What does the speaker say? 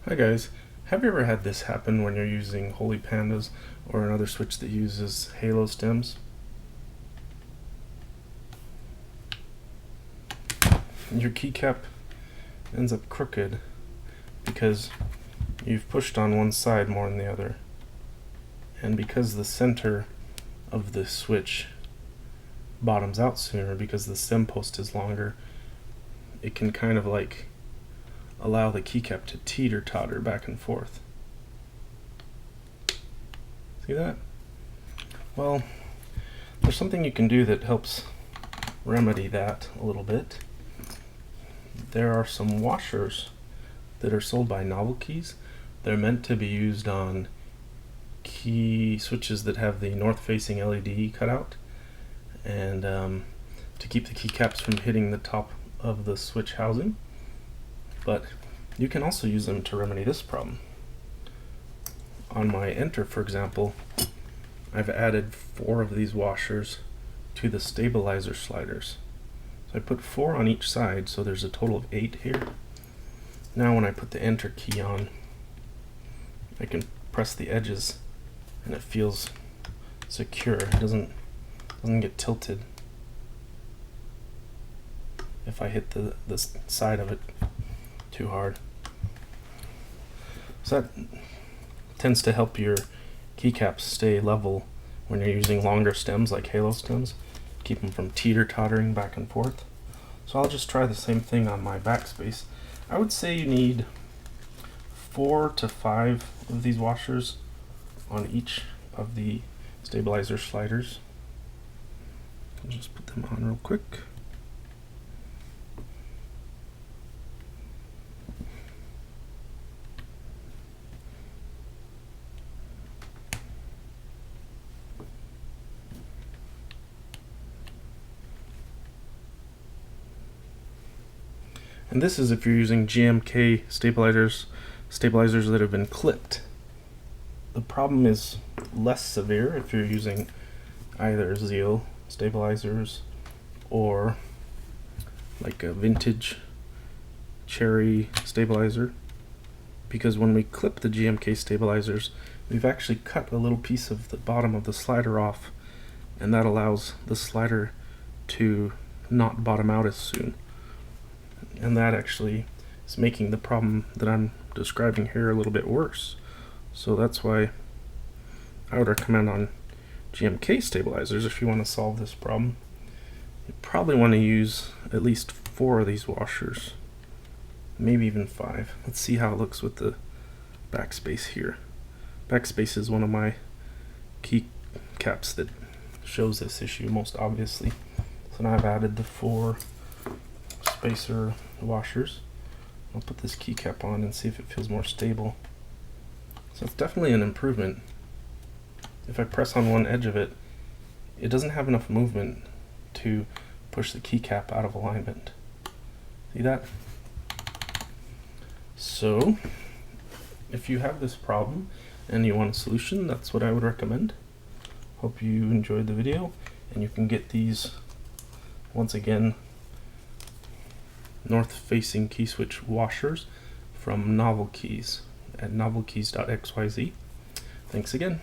Hi guys, have you ever had this happen when you're using Holy Pandas or another switch that uses halo stems? Your keycap ends up crooked because you've pushed on one side more than the other, and because the center of the switch bottoms out sooner because the stem post is longer, it can kind of like allow the keycap to teeter-totter back and forth. See that? Well, there's something you can do that helps remedy that a little bit. There are some washers that are sold by Novelkeys. They're meant to be used on key switches that have the north-facing LED cutout, and to keep the keycaps from hitting the top of the switch housing. But you can also use them to remedy this problem. On my Enter, for example, I've added 4 of these washers to the stabilizer sliders. So I put 4 on each side, so there's a total of 8 here. Now when I put the Enter key on, I can press the edges and it feels secure. It doesn't get tilted if I hit the side of it too hard. So that tends to help your keycaps stay level when you're using longer stems like halo stems, keep them from teeter-tottering back and forth. So I'll just try the same thing on my backspace. I would say you need 4 to 5 of these washers on each of the stabilizer sliders. I'll just put them on real quick. And this is if you're using GMK stabilizers that have been clipped. The problem is less severe if you're using either Zeal stabilizers or like a vintage cherry stabilizer, because when we clip the GMK stabilizers, we've actually cut a little piece of the bottom of the slider off, and that allows the slider to not bottom out as soon. And that actually is making the problem that I'm describing here a little bit worse. So that's why I would recommend on GMK stabilizers, if you want to solve this problem, you probably want to use at least 4 of these washers, maybe even 5. Let's see how it looks with the backspace here. Backspace is one of my keycaps that shows this issue most obviously. So now I've added the 4 spacer washers. I'll put this keycap on and see if it feels more stable. So it's definitely an improvement. If I press on one edge of it, it doesn't have enough movement to push the keycap out of alignment. See that? So if you have this problem and you want a solution, that's what I would recommend. Hope you enjoyed the video, and you can get these, once again, north-facing key switch washers from Novelkeys at novelkeys.xyz. Thanks again.